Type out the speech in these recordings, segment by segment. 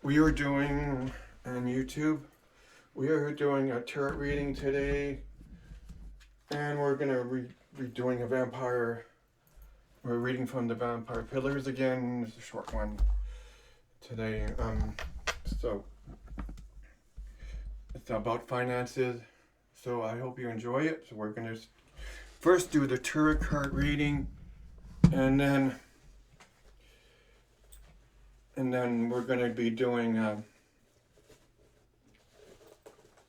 we are doing on YouTube. We are doing a tarot reading today, and we're gonna be doing a vampire. We're reading from the Vampire Pillars again. It's a short one today. So it's about finances. So I hope you enjoy it. So we're gonna first do the tarot card reading, and then we're gonna be doing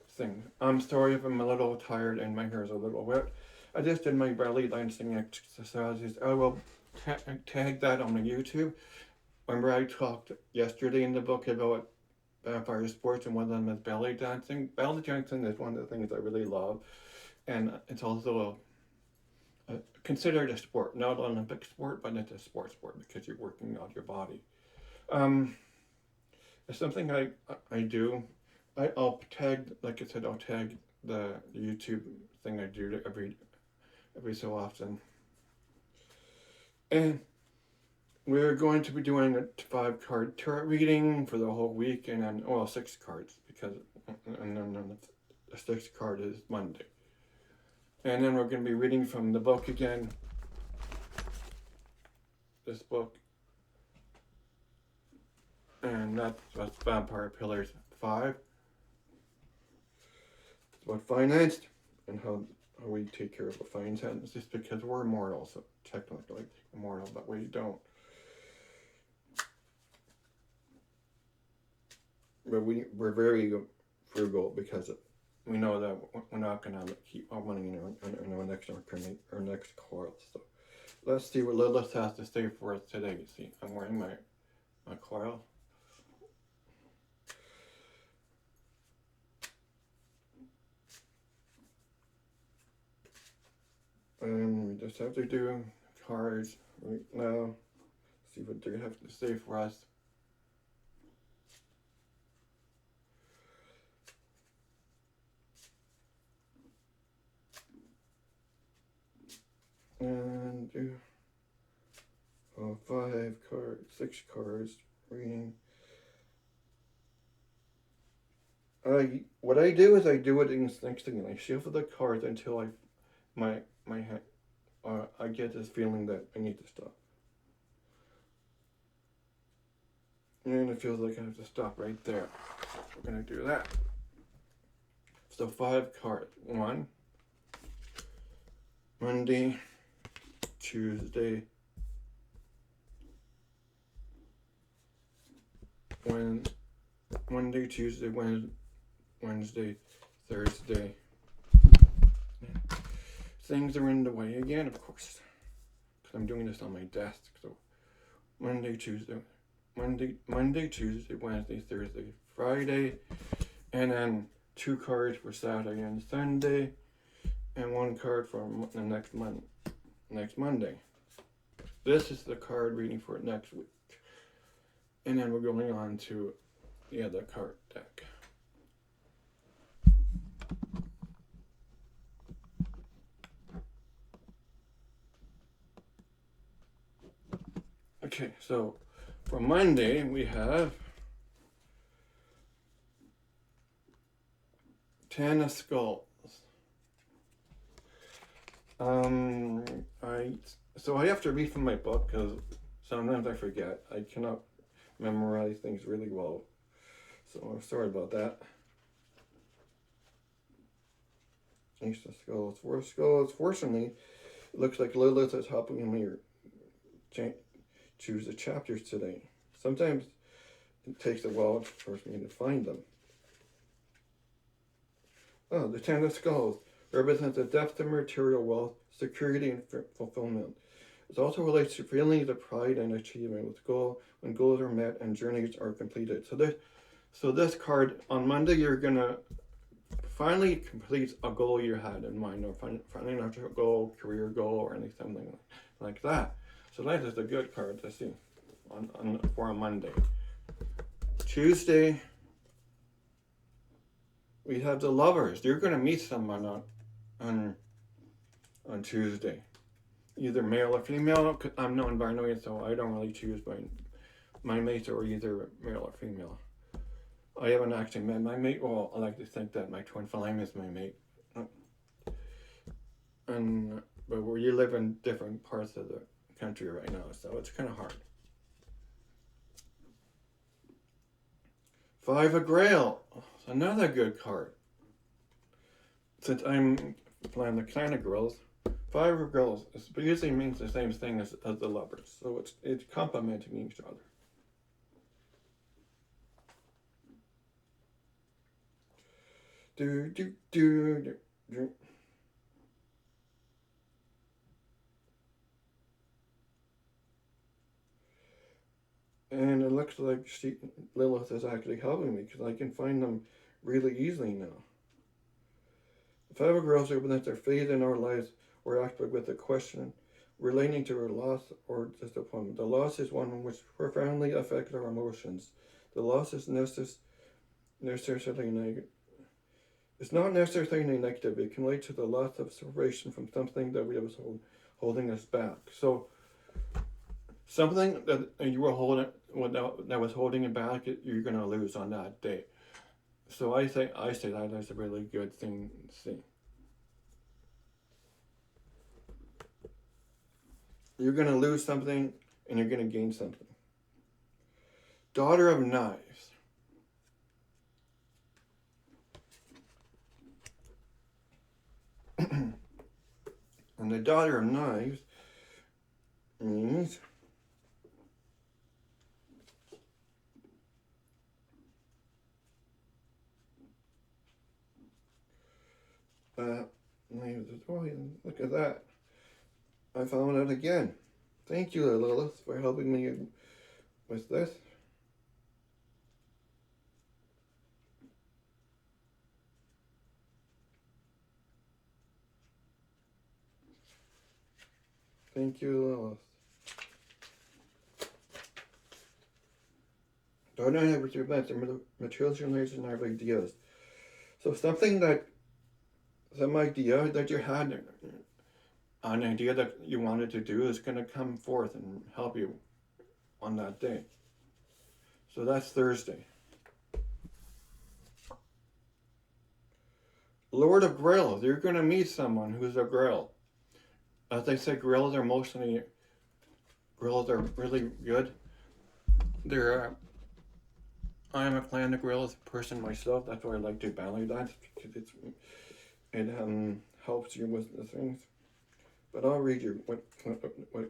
thing. I'm sorry if I'm a little tired and my hair is a little wet. I just did my belly dancing exercises. I will tag that on the YouTube. Remember I talked yesterday in the book about vampire sports, and one of them is belly dancing. Belly dancing is one of the things I really love, and it's also considered a sport, not an Olympic sport, but it's a sport because you're working out your body. It's something I do. I'll tag, like I said, I'll tag the YouTube thing I do every so often. And we're going to be doing a 5-card tarot reading for the whole week, and then 6 cards, because and then the 6th card is Monday. And then we're going to be reading from the book again. This book. And that's Vampire Pillars 5. It's about finance and how we take care of the finances, just because we're immortal, so technically immortal, but we don't. But we're very frugal because we know that we're not going to keep our money in our next coil. So let's see what Lilith has to say for us today. See, I'm wearing my coil. And we just have to do cards right now. See what they have to say for us. And do 5 cards, 6 cards reading. What I do is I do it instinctively. I shuffle the cards until my hand, I get this feeling that I need to stop. And it feels like I have to stop right there. We're gonna do that. So 5 cards. 1, Monday, Tuesday, Monday, Tuesday, Wednesday, Thursday. Things are in the way again, of course, because I'm doing this on my desk. So Monday, Tuesday, Wednesday, Thursday, Friday, and then 2 cards for Saturday and Sunday, and 1 card for the next Monday. This is the card reading for next week, and then we're going on to the other card deck. Okay, so for Monday we have 10 of Skulls. I have to read from my book because sometimes I forget. I cannot memorize things really well, so I'm sorry about that. Ace of Skulls, 4 Skulls. Fortunately, it looks like Lilith is helping me choose the chapters today. Sometimes it takes a while for me to find them. The 10 of Skulls represents a depth of material wealth, security, and fulfillment. It also relates to feelings of pride and achievement with goal when goals are met and journeys are completed. So this card, on Monday, you're gonna finally complete a goal you had in mind, or financial goal, career goal, or anything like that. So that is a good card to see for a Monday. Tuesday, we have the Lovers. You're going to meet someone on Tuesday, either male or female. I'm non-binary, so I don't really choose my mates are either male or female. I haven't actually met my mate. Well, I like to think that my twin flame is my mate. And but we live in different parts of the country right now, so it's kind of hard. Five of Grail, another good card. Since I'm playing the kind of girls, Five of Grails usually means the same thing as the lovers, so it's complementing each other. Do do do do do. And it looks like Lilith is actually helping me because I can find them really easily now. The Five of Girls represents their fate in our lives or aspect with a question relating to our loss or disappointment. The loss is one which profoundly affects our emotions. The loss is necessarily negative. It's not necessarily negative. It can relate to the loss of separation from something that we was holding us back. So something that you were holding, that was holding you back, you're gonna lose on that day. So I say that is a really good thing to see. You're gonna lose something, and you're gonna gain something. Daughter of Knives. And the Daughter of Knives means look at that. I found it again. Thank you, Lilith, for helping me with this. Thank you, Lilith. Don't ever do that. The materialization of ideas. So some idea that you had, an idea that you wanted to do is going to come forth and help you on that day. So that's Thursday. Lord of Grail, you're going to meet someone who's a Grail. As they say, Grails are really good. I am a clan of Grails person myself. That's why I like to ballet dance, because it helps you with the things. But I'll read you what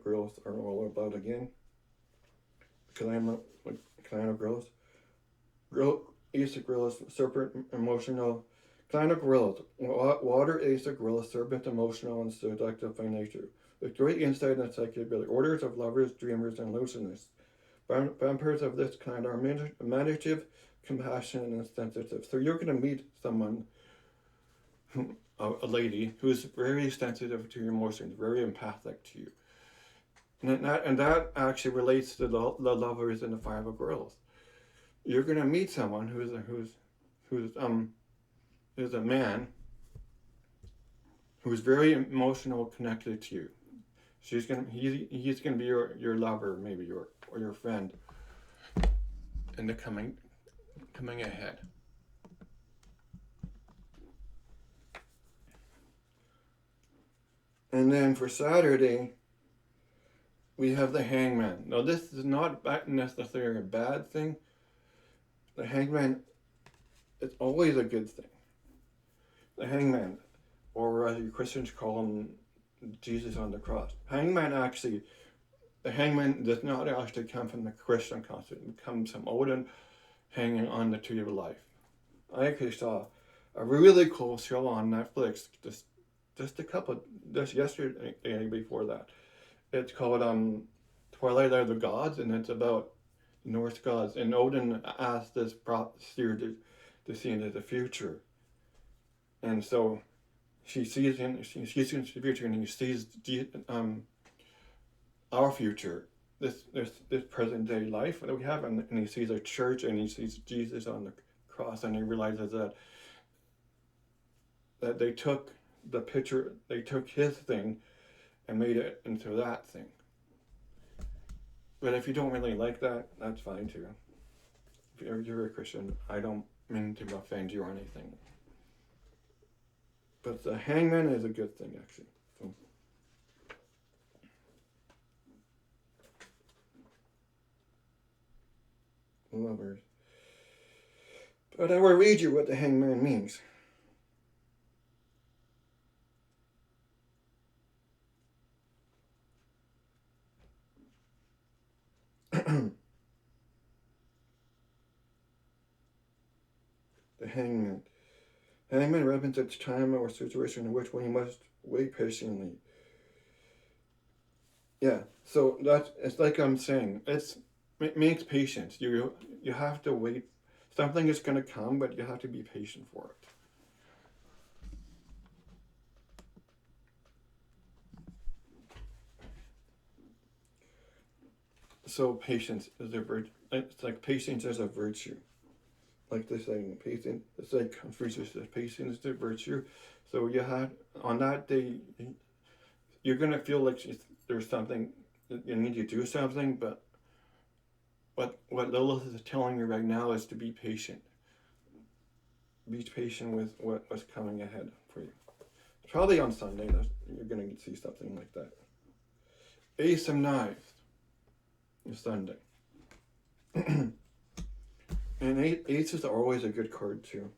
Grails are all about again, because I'm a clan of Grails. Ace of Grails, serpent, emotional. Clan of Grails, water Ace of Grails, serpent, emotional, and seductive by nature. With great insight and psychic ability. Orders of lovers, dreamers, and illusionists. Vampires of this kind are imaginative, compassionate, and sensitive. So you're going to meet someone, a lady, who's very sensitive to your emotions, very empathic to you. And that actually relates to the lovers in the Five of Girls. You're going to meet someone who's a man who's very emotional, connected to you. He's gonna be your lover, maybe or your friend in the coming ahead. And then for Saturday, we have the Hangman. Now this is not necessarily a bad thing. The Hangman is always a good thing. The Hangman, or as you Christians call him, Jesus on the cross. The hangman does not actually come from the Christian concept. It comes from Odin hanging on the tree of life. I actually saw a really cool show on Netflix just yesterday before that. It's called Twilight of the Gods, and it's about Norse gods. And Odin asked this seer to see into the future, and so she sees into the future, and he sees our future, this present day life that we have, and he sees a church, and he sees Jesus on the cross, and he realizes that they took the picture, they took his thing, and made it into that thing. But if you don't really like that, that's fine too. if you're a Christian, I don't mean to offend you or anything. But the hangman is a good thing, actually. So, lovers. But I will read you what the hangman means. The hangman. Hangman represents a time or situation in which one must wait patiently. Yeah, so that's it's like I'm saying. It makes patience. You have to wait. Something is going to come, but you have to be patient for it. So patience is a virtue. It's like patience is a virtue. Like the saying, patience. It's like Confucius says, patience is a virtue. So you have on that day, you're gonna feel like there's something you need to do something, but what Lilith is telling you right now is to be patient. Be patient with what's coming ahead for you. Probably on Sunday, you're gonna see something like that. Ace of Knives is Sunday. And aces are always a good card too.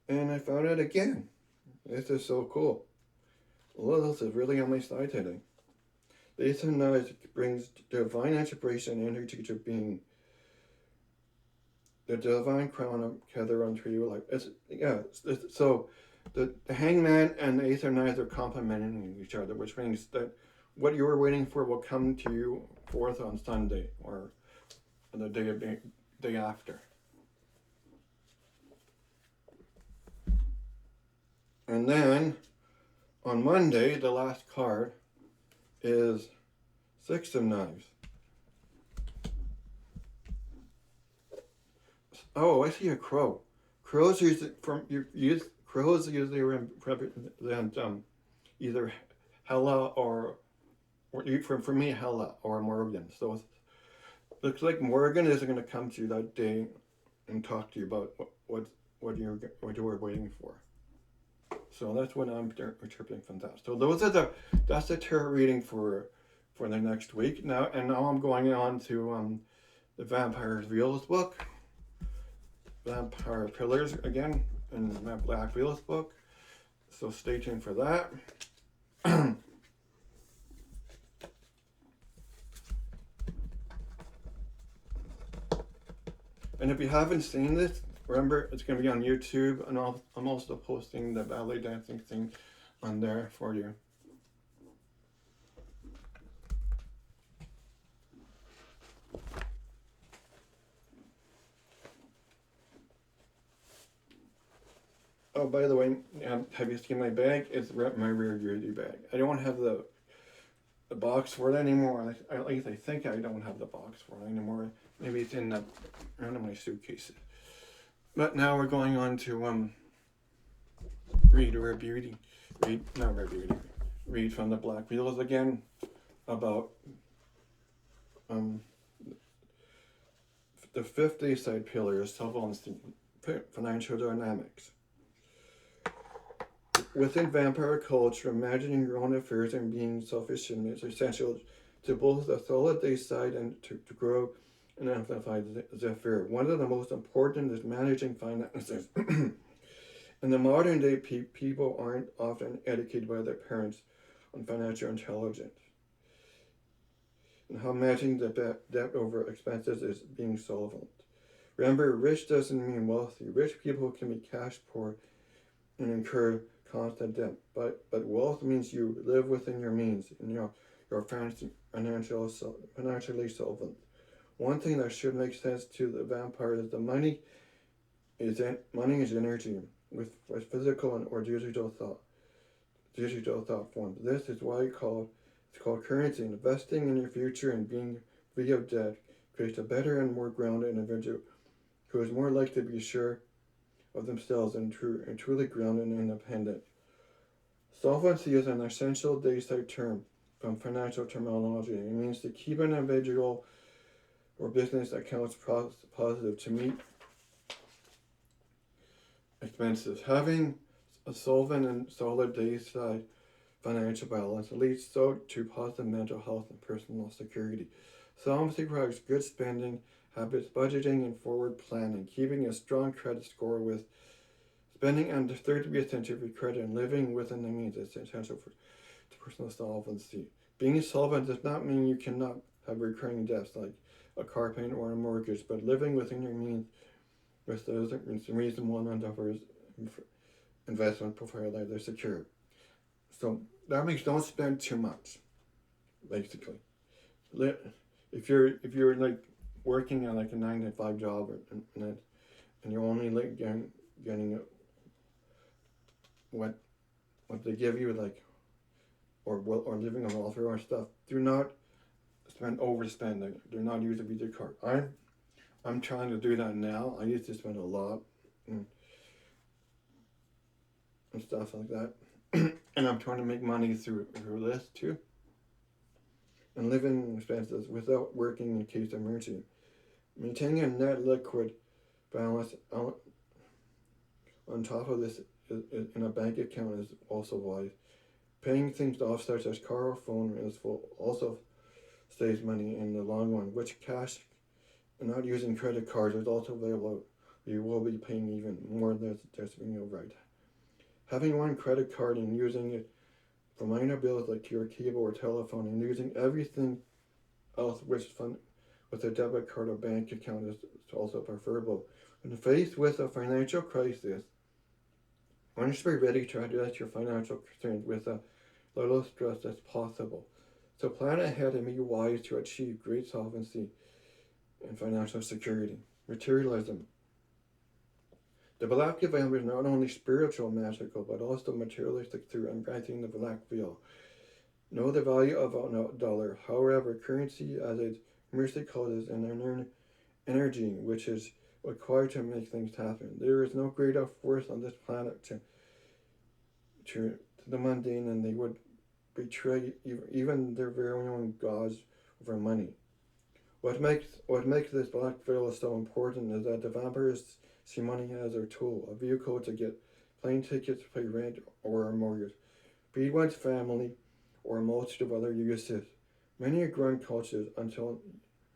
And I found it again. This is so cool. Lilith is really on my side today. The Ace of Knives brings divine inspiration and energy to being. The divine crown of Heather unto you. Like so the hangman and the Ace of Knives are complementing each other, which means that what you were waiting for will come to you forth on Sunday or the day after. And then on Monday, the last card is Six of Knives. Oh, I see a crow. Crows usually represent either Hela or for me Hela or Morgan. So it looks like Morgan is going to come to you that day and talk to you about what you were waiting for. So that's what I'm interpreting from that. So that's the tarot reading for the next week. Now I'm going on to the Vampyre Reels book, Vampire Pillars again, in my Black Reels book. So stay tuned for that. And if you haven't seen this, remember it's going to be on YouTube, and I'm also posting the ballet dancing thing on there for you. Oh, by the way, have you seen my bag? It's my rear view bag. I don't have the box for it anymore. At least I think I don't have the box for it anymore. Maybe it's in one of my suitcases. But now we're going on to read from the Black Reels again about the fifth day-side pillar is self-honesty, financial dynamics. Within vampire culture, imagining your own affairs and being self-sufficient is essential to both the solid day side and to grow and amplify the affair. One of the most important is managing finances. In the modern day, people aren't often educated by their parents on financial intelligence and how managing the debt over expenses is being solvent. Remember, rich doesn't mean wealthy. Rich people can be cash poor and incur constant debt, but wealth means you live within your means and you're financially solvent. One thing that should make sense to the vampire is the money is energy with physical or digital thought forms. This is why it's called currency. Investing in your future and being free of debt creates a better and more grounded individual who is more likely to be sure of themselves and truly grounded and independent. Solvency is an essential day-side term from financial terminology. It means to keep an individual or business accounts positive to meet expenses. Having a solvent and solid day-side financial balance leads to positive mental health and personal security. Solvency provides good spending habits, budgeting, and forward planning. Keeping a strong credit score with spending under 30% of your credit and living within the means is essential for personal solvency. Being solvent does not mean you cannot have recurring debts like a car payment or a mortgage, but living within your means with those is a reasonable amount of investment profile that they're secure. So that means don't spend too much, basically. If you're like working at like a 9 to 5 job and you're only like getting what they give you, like or living on welfare or stuff, do not overspend. Do not use a Visa card. I'm trying to do that now. I used to spend a lot and stuff like that, and I'm trying to make money through this too. And living expenses without working in case of emergency. Maintaining a net liquid balance on top of this in a bank account is also wise. Paying things off such as car or phone also saves money in the long run, which cash and not using credit cards is also available. You will be paying even more than just being right. Having one credit card and using it for minor bills like your cable or telephone and using everything else with a debit card or bank account is also preferable. When faced with a financial crisis, one should be ready to address your financial concerns with a little stress as possible. So plan ahead and be wise to achieve great solvency and financial security. Materialism. The black veil is not only spiritual and magical, but also materialistic through embracing the black veil. Know the value of a dollar. However, currency, as it merely causes an energy which is required to make things happen. There is no greater force on this planet to the mundane, and they would betray even their very own gods over money. What makes this black veil so important is that the vampires see money as their tool, a vehicle to get plane tickets, pay rent, or a mortgage, feed one's family, or a multitude of other uses. Many are growing cultures until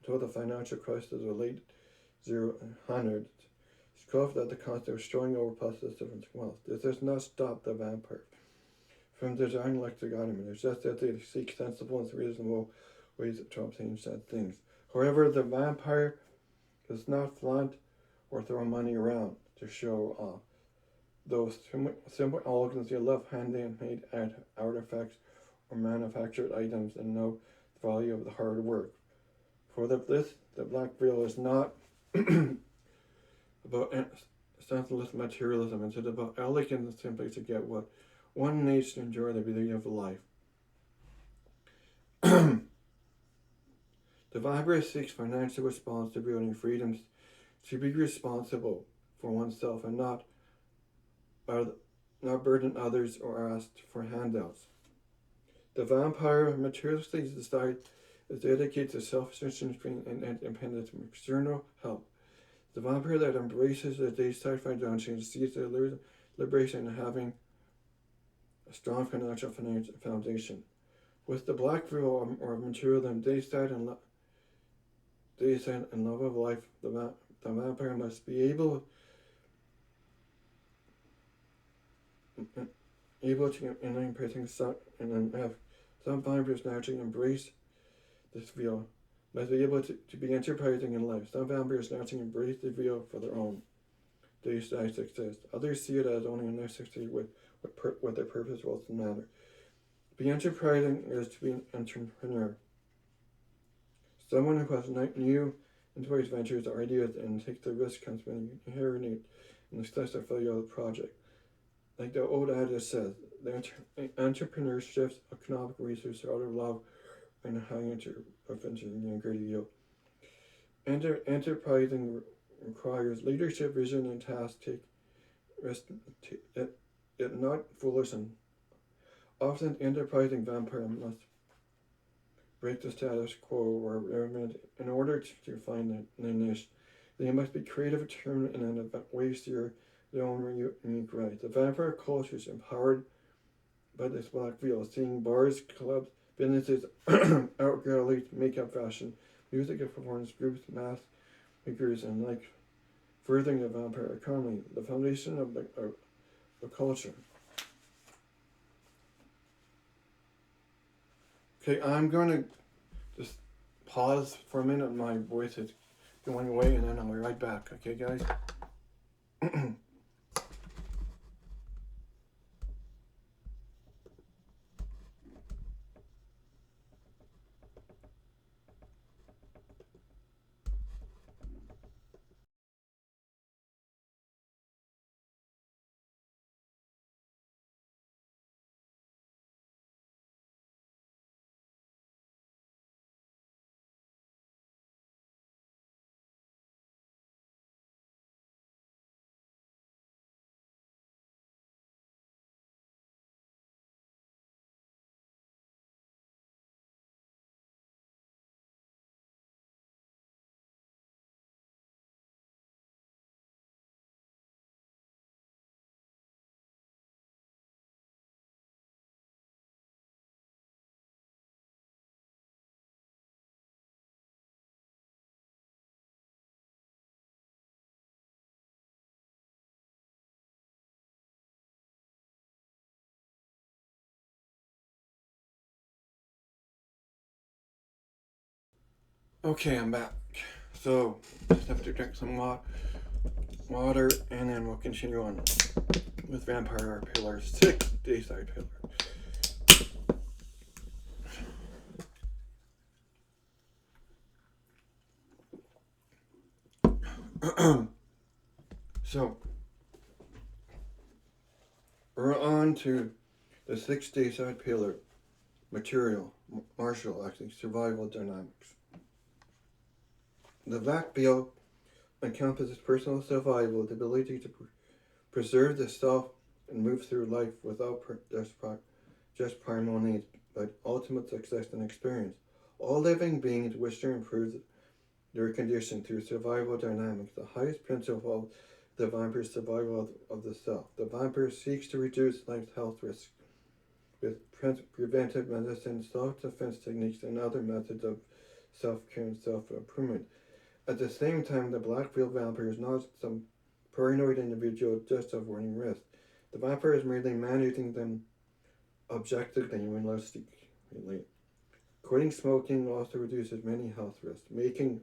the financial crisis of the late 00s scoffed at the concept of destroying over possessive wealth. This does not stop the vampire from designing like the government. It's just that they seek sensible and reasonable ways to obtain said things. However, the vampire does not flaunt or throw money around to show off. Those simple elegance, they love handmade artifacts or manufactured items and know the value of the hard work. For the black veil is not about senseless materialism. It's about elegance simply to get what one needs to enjoy the beauty of life. The vampire seeks financial responsibility and freedoms to be responsible for oneself and not burden others or ask for handouts. The vampire materialistic side is dedicated to self-sufficiency and independence from external help. The vampire that embraces the day-side foundation sees the liberation in having a strong financial foundation. With the black veil or materialism, day-side and love of life, the vampire must be able to have some vampires naturally embrace this veil. Must be able to be enterprising in life. Some vampires naturally embrace the veil for their own day-to-day success. Others see it as only a necessity with their purpose will matter. Be enterprising is to be an entrepreneur. Someone who has new enterprise ventures or ideas and takes the risk on inheriting and success or failure of the project. Like the old adage says, the entrepreneur shifts economic resources out of love and high intervention and greater yield. Enterprising requires leadership, vision, and task take risk, it not foolish and often enterprising vampire must break the status quo or in order to find a niche. They must be creative, determined, and ways to their own unique right. The vampire culture is empowered by this black veil, seeing bars, clubs, businesses, art galleries, makeup, fashion, music and performance groups, mass makers, and like furthering the vampire economy, the foundation of the culture. Okay, I'm going to just pause for a minute. My voice is going away, and then I'll be right back. Okay, guys? Okay, I'm back. So, just have to drink some water, and then we'll continue on with Vampire Pillar 6, Dayside Pillar. So, we're on to the 6th Dayside Pillar, Material, Martial, actually, Survival Dynamics. The Black Veil encompasses personal survival, the ability to preserve the self and move through life without just primal needs, but ultimate success and experience. All living beings wish to improve their condition through survival dynamics, the highest principle of the vampire's survival of the self. The vampire seeks to reduce life's health risks with preventive medicine, self-defense techniques, and other methods of self-care and self-improvement. At the same time, the black veil vampire is not some paranoid individual just avoiding risk. The vampire is merely managing them objectively and realistically. Quitting smoking also reduces many health risks. Making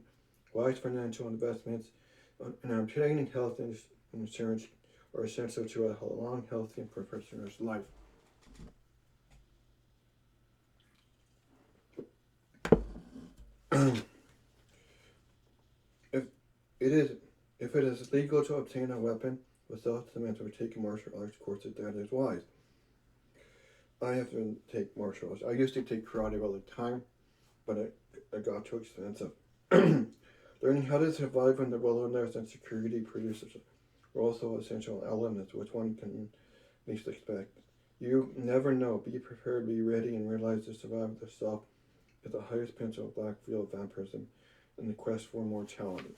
wise financial investments and obtaining health insurance are essential to a long, healthy, and prosperous life. if it is if it is legal to obtain a weapon without the means of taking martial arts courses, that is wise. I have to take martial arts. I used to take karate all the time, but it got too expensive. Learning how to survive in the wilderness and security produces are also essential elements which one can least expect. You never know. Be prepared, be ready, and realize the survival of the self is the highest potential of black veil vampirism in the quest for mortality.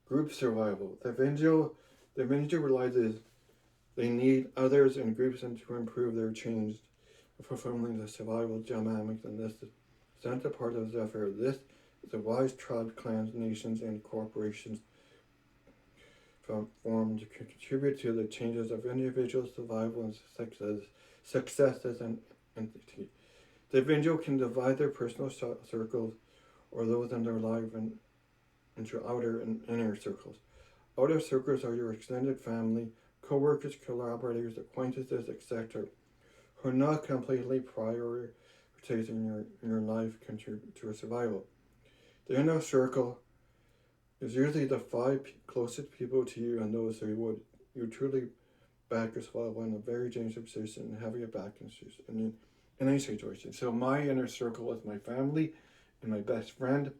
Group survival. The individual realizes they need others and groups and to improve their change, fulfilling the survival dynamics, and this is central part of the effort. This is a wise tribe, clans, nations, and corporations formed to contribute to the changes of individual survival and success as an entity. The individual can divide their personal circles or those in their life into outer and inner circles. Outer circles are your extended family, co-workers, collaborators, acquaintances, etc., who are not completely prioritizing your life contribute to your survival. The inner circle is usually the five closest people to you and those who you truly back as well in a very dangerous position and having a back issues in any situation. So my inner circle is my family and my best friend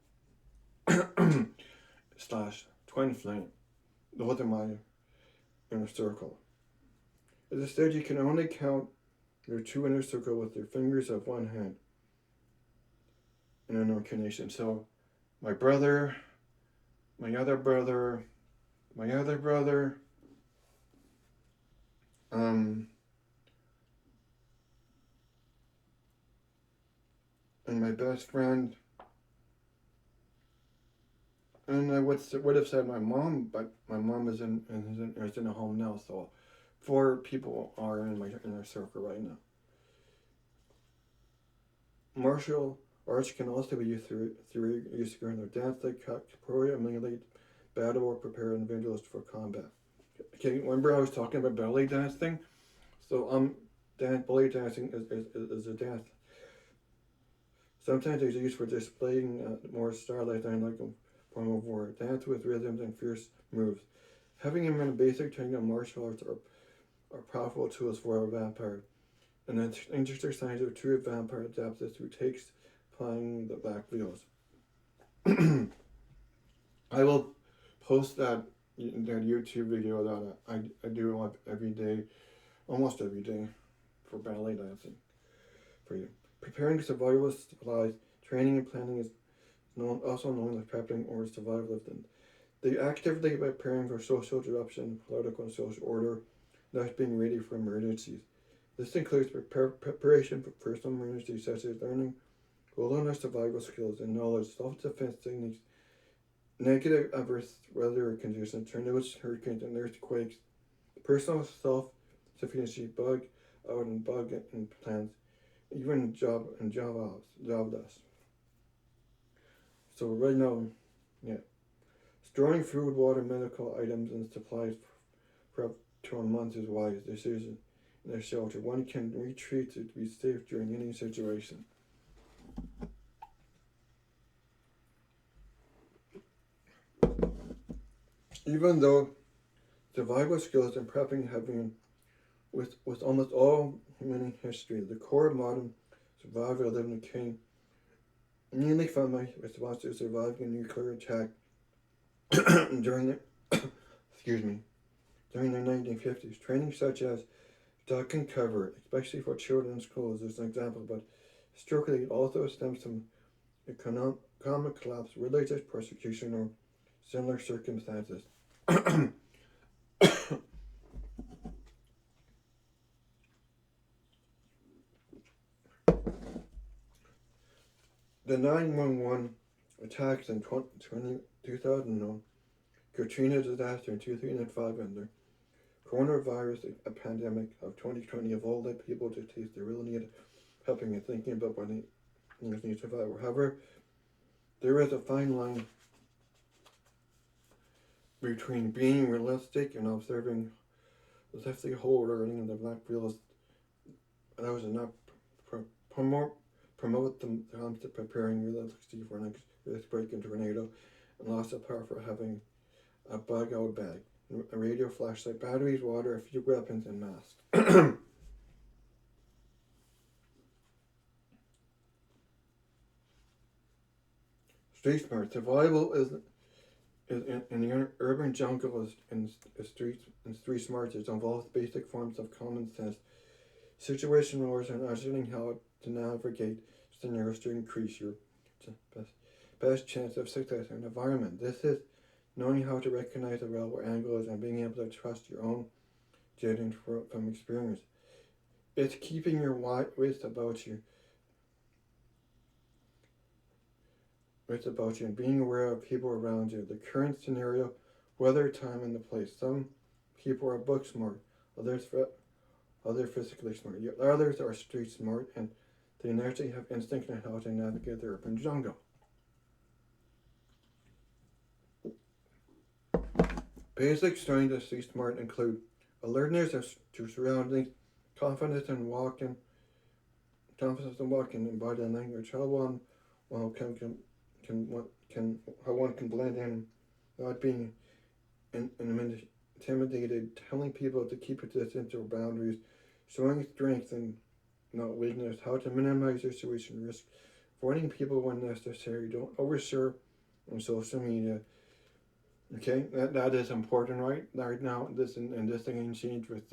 slash twin flame. Those are my inner circle. As I said, you can only count your two inner circle with your fingers of one hand in an incarnation. So my brother, my other brother, my other brother, um, and my best friend. And I would have said my mom, but my mom is in a home now, so four people are in my inner circle right now. Martial arts can also be used through use of dance like capoeira, emulate battle or prepare individuals for combat. Okay, remember I was talking about belly dancing? So belly dancing is a dance. Sometimes it's used for displaying more stylized and like a form of war. Dance with rhythms and fierce moves. Having him in a basic training of martial arts are powerful tools for a vampire. And then interesting signs of true vampire adapts is who takes applying the black wheels. I will post that YouTube video that I do every day, almost every day, for ballet dancing for you. Preparing survivalist supplies, training and planning is also known as prepping or survivalism. They actively preparing for social disruption, political and social order, thus being ready for emergencies. This includes preparation for personal emergencies such as learning wilderness survival skills and knowledge, self-defense techniques, negative adverse weather conditions, tornadoes, hurricanes, and earthquakes, personal self-sufficiency, bug out and bug in plants, even job loss. So right now, yeah, storing food, water, medical items, and supplies for up to a month is wise decision. In a shelter, one can retreat to be safe during any situation. Even though survival skills and prepping have been with almost all human history, the core of modern survivalism came mainly from my response to surviving a nuclear attack during the during the 1950s. Training such as duck and cover, especially for children in schools, is an example, but historically it also stems from economic collapse, religious persecution, or similar circumstances. The 911 attacks in 2001, Katrina disaster in 2005, and the coronavirus pandemic of 2020 have all led people to taste the real need of helping and thinking about what they need to survive. However, there is a fine line between being realistic and observing as if the whole learning and the black wheels allows not promote the concept preparing realistically for an earthquake and tornado, and loss of power for having a bug out bag, a radio, flashlight, batteries, water, a few weapons, and masks. Street smart survival is in the urban jungle is in street smart. It involves basic forms of common sense, situation knowledge, and understanding how to navigate scenarios to increase your best chance of success in an environment. This is knowing how to recognize available angles and being able to trust your own judging from experience. It's keeping your wits about you. And being aware of people around you, the current scenario, weather, time, and the place. Some people are book smart, others physically smart. Yet others are street smart, and they naturally have instinct on how to navigate the urban jungle. Basic strengths of street smart include alertness to surroundings, confidence in walking, and body language. How one how one can blend in without being intimidated intimidated, telling people to keep a distance or boundaries, showing strength and not weakness, how to minimize your situation risk, avoiding people when necessary, don't overshare on social media. Okay, that is important, right now. This and this thing ain't changed with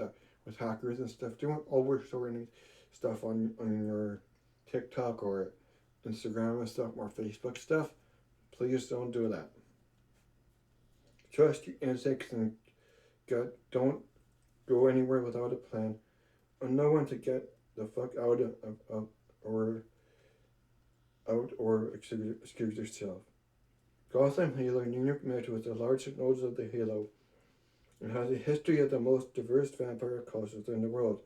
hackers and stuff. Don't overshare any stuff on your TikTok or Instagram and stuff or Facebook stuff. Please don't do that. Trust your instincts and gut. Don't go anywhere without a plan. And know when to get the fuck of or excuse yourself. Gotham Halo, New York Metro is the largest node of the Halo and has a history of the most diverse vampire cultures in the world.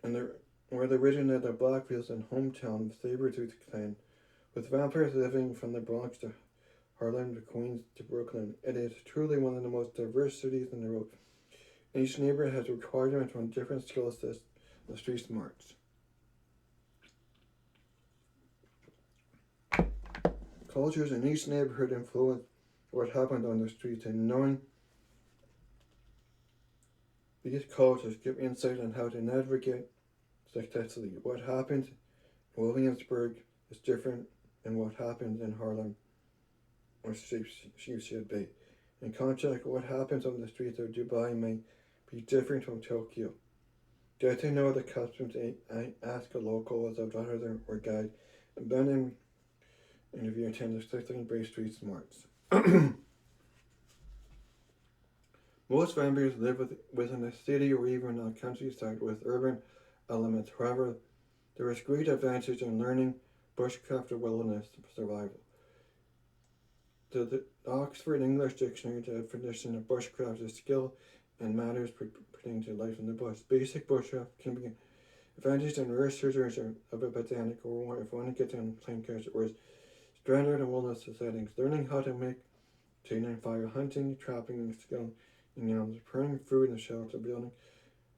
And where the origin of the Blackfields and hometown of Sabretooth clan, with vampires living from the Bronx to Harlem to Queens to Brooklyn. It is truly one of the most diverse cities in the world. Each neighborhood has requirements on different skill sets and street smarts. Cultures in each neighborhood influence what happened on the streets, and knowing these cultures give insight on how to navigate successfully. What happened in Williamsburg is different than what happened in Harlem or Sheepshead Bay. In contrast, what happens on the streets of Dubai may be different from Tokyo. Get to know the customs, ask a local as a driver or guide, and then interview attendants to embrace street smarts. Most vampires live within a city or even on countryside with urban elements. However, there is great advantage in learning bushcraft or wilderness survival. The Oxford English Dictionary definition of bushcraft is skill in matters pertaining to life in the bush. Basic bushcraft can be advantaged in researchers of a botanic or if one gets in plain categories. Standard and wilderness settings. Learning how to make chain and fire, hunting, trapping, and skill in animals, preparing food and shelter, building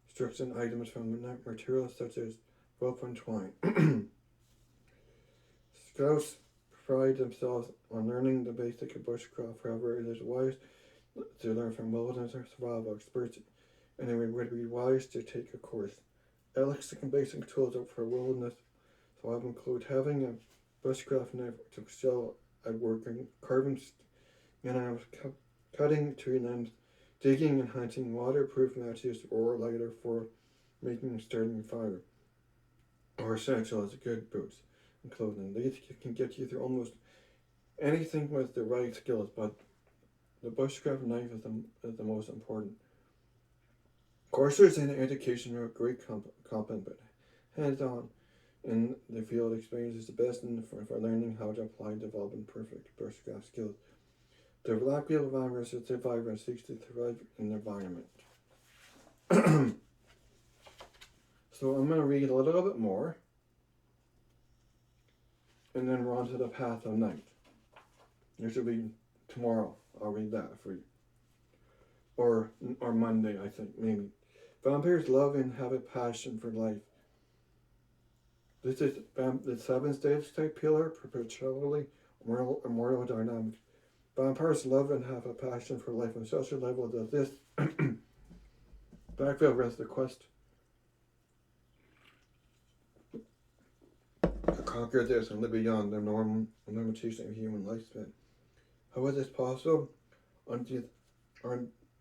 structured items from materials such as rope and twine. Scouts pride themselves on learning the basic of bushcraft. However, it is wise to learn from wilderness or survival experts, and it would be wise to take a course. Alex and basic tools for wilderness survival include having a bushcraft knife to excel at working, carving animals, cutting tree limbs, digging and hunting, waterproof matches or lighter for making and starting fire, or essential as good boots and clothing. These can get you through almost anything with the right skills, but the bushcraft knife is the most important. Courses in education are a great complement, but hands-on in the field experience is the best for learning how to apply and develop perfect bushcraft skills. The Blackfield virus is survivor and seeks to thrive in the environment. So I'm going to read a little bit more, and then we're on to the path of night. This will be tomorrow. I'll read that for you. Or Monday, I think, maybe. Vampires love and have a passion for life. This is the 7-stage type pillar, perpetually immortal dynamics. Vampires love and have a passion for life on such a level that this Blackfield rests the quest to conquer this and live beyond the normal limitation of human lifespan. How is this possible? Aren't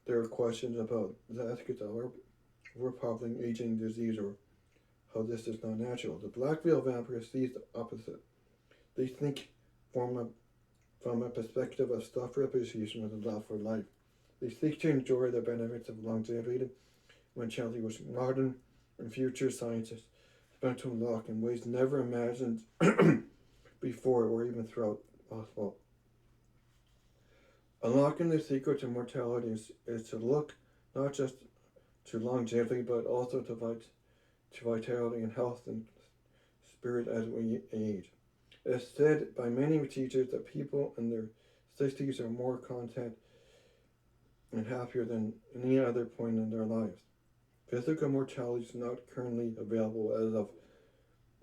there questions about the ethics of overpopulating, aging, disease, or how this is not natural? The Blackfield vampire sees the opposite. They think from a perspective of self-representation with a love for life. They seek to enjoy the benefits of longevity when challenging with modern and future scientists expect to unlock in ways never imagined before or even throughout possible. Unlocking the secret to mortality is to look not just to longevity but also to vitality and health and spirit as we age. It is said by many teachers that people in their 60s are more content and happier than any other point in their lives. Physical mortality is not currently available as of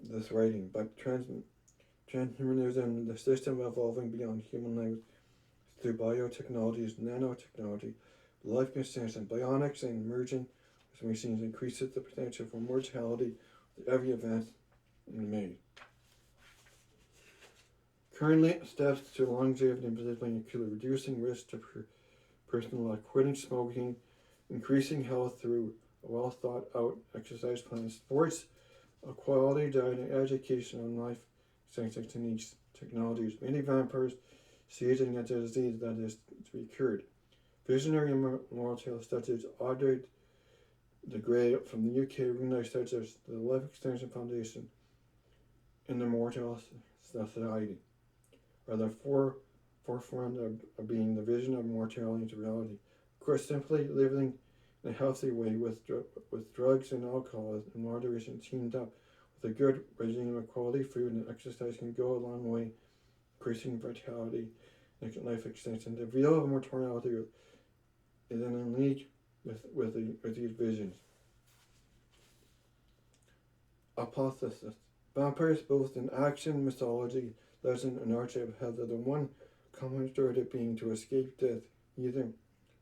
this writing, but transhumanism, the system evolving beyond human lives, through biotechnologies, nanotechnology, life extension, bionics, and emerging machines increases the potential for mortality with every advance made. Currently, steps to longevity and particularly include reducing risk to personal life, quitting smoking, increasing health through a well thought out exercise plan, sports, a quality diet, and education on life extension techniques, technologies. Many vampires see it as a disease that is to be cured. Visionary immortals such as Audrey de Grey from the UK recognized such as the Life Extension Foundation and the Immortal Society are the forefront of being the vision of mortality into reality. Of course, simply living in a healthy way with drugs and alcohol in moderation teamed up with a good regime of quality food and exercise can go a long way, increasing vitality and life extension. The view of mortality is in league with these visions. Hypothesis. Vampires, both in action, mythology, legend, and archetype, have the one common thread being to escape death, either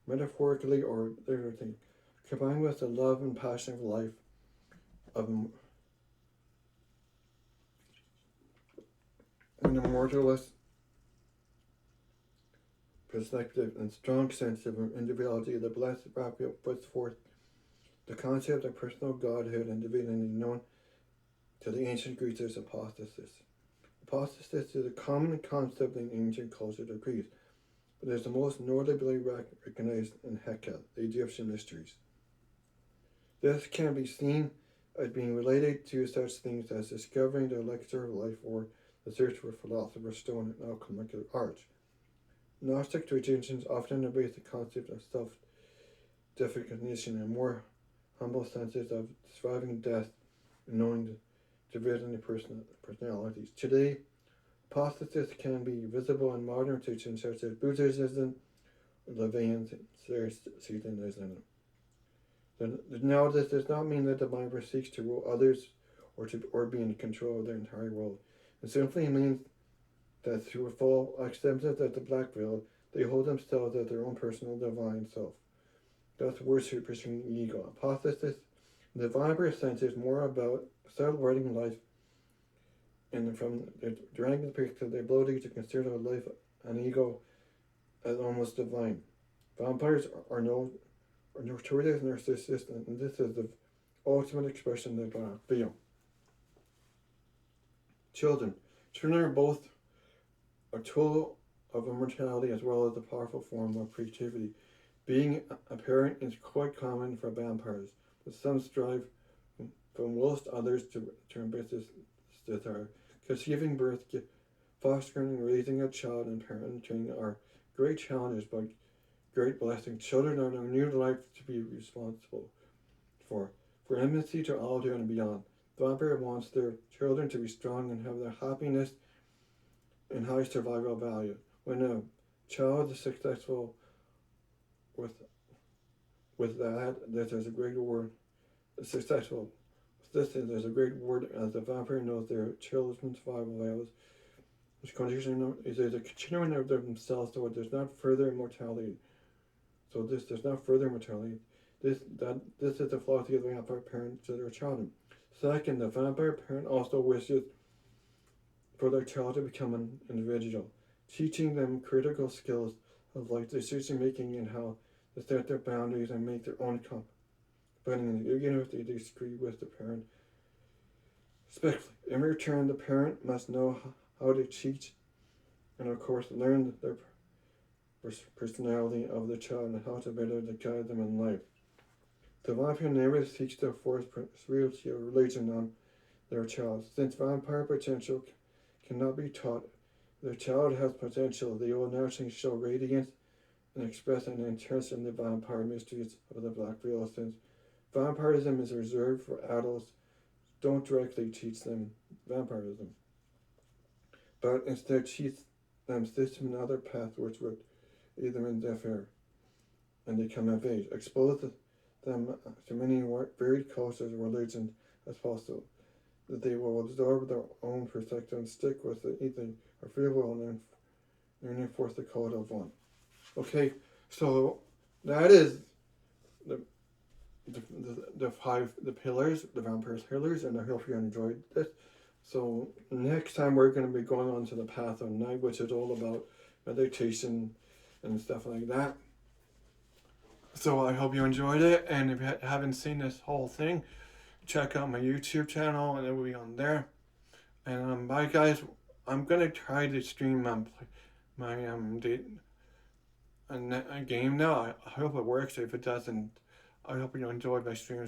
metaphorically or literally, combined with the love and passion of life, of an immortalist perspective and strong sense of individuality. The blessed Vampyre puts forth the concept of personal godhood and divinity known to the ancient Greeks as hypothesis. Hypothesis is a common concept in ancient cultures of Greece, but is the most notably recognized in Heka, the Egyptian mysteries. This can be seen as being related to such things as discovering the elixir of life or the search for philosopher's stone and alchemical art. Gnostic traditions often embrace the concept of self-definition and more humble senses of surviving death and knowing the division in personalities. Today, hypothesis can be visible in modern traditions such as Buddhism, Levian, Satanism. Now, this does not mean that the Bible seeks to rule others or be in control of their entire world. It simply means that through a full acceptance of the black veil, they hold themselves as their own personal divine self. Thus, worshiping ego. Hypothesis, in the Vampyre sense, is more about celebrating life and from the dragon perspective, the ability to consider life and ego as almost divine. Vampires are notorious narcissists, and this is the ultimate expression of the black veil. Children are both a tool of immortality as well as a powerful form of creativity. Being a parent is quite common for vampires, but some strive from whilst others to embrace this desire. Conceiving birth, fostering and raising a child and parenting are great challenges but great blessings. Children are a new life to be responsible for intimacy to alter and beyond. The vampire wants their children to be strong and have their happiness and high survival value. When a child is successful with that, there's a great reward. Successful with this, there's a great reward as the vampire knows their children's survival values. Which condition is there's a continuing of themselves, so there's not further immortality. So there's not further mortality. This is the philosophy of the vampire parent to their children. Second, the vampire parent also wishes for their child to become an individual, teaching them critical skills of life decision making and how to set their boundaries and make their own company. Even if they disagree with the parent. Respectfully, in return, the parent must know how to teach and, of course, learn their personality of the child and how to better guide them in life. The vampire never seeks to force spiritual religion on their child. Since vampire potential cannot be taught, if the child has potential, they will naturally show radiance and express an interest in the vampire mysteries of the black veil. Since vampirism is reserved for adults, don't directly teach them vampirism, but instead teach them system and other paths which would either interfere and they come of age. Expose them to many varied cultures and religions as possible, that they will absorb their own perspective and stick with it, either or free will and enforce the code of one. Okay, so that is the the pillars, the Vampyre's pillars, and I hope you enjoyed this. So next time we're going to be going on to the path of night, which is all about meditation and stuff like that. So I hope you enjoyed it, and if you haven't seen this whole thing, check out my YouTube channel, and it will be on there. And bye guys. I'm gonna try to stream my a game now. I hope it works. If it doesn't, I hope you enjoyed my stream.